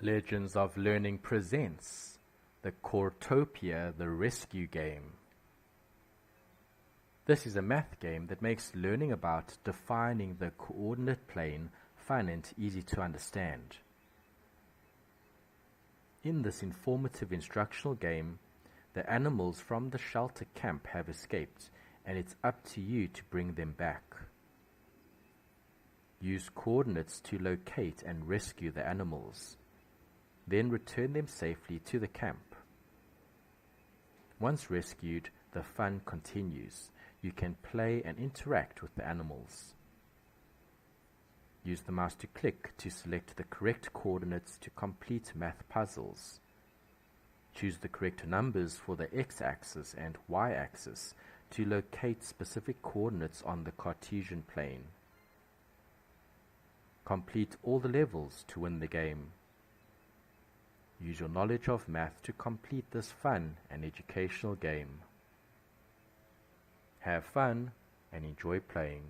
Legends of Learning presents the Coortopia the Rescue Game. This is a math game that makes learning about defining the coordinate plane fun and easy to understand. In this informative instructional game, the animals from the shelter camp have escaped, and it's up to you to bring them back. Use coordinates to locate and rescue the animals. Then return them safely to the camp. Once rescued, the fun continues. You can play and interact with the animals. Use the mouse to click to select the correct coordinates to complete math puzzles. Choose the correct numbers for the x-axis and y-axis to locate specific coordinates on the Cartesian plane. Complete all the levels to win the game. Use your knowledge of math to complete this fun and educational game. Have fun and enjoy playing.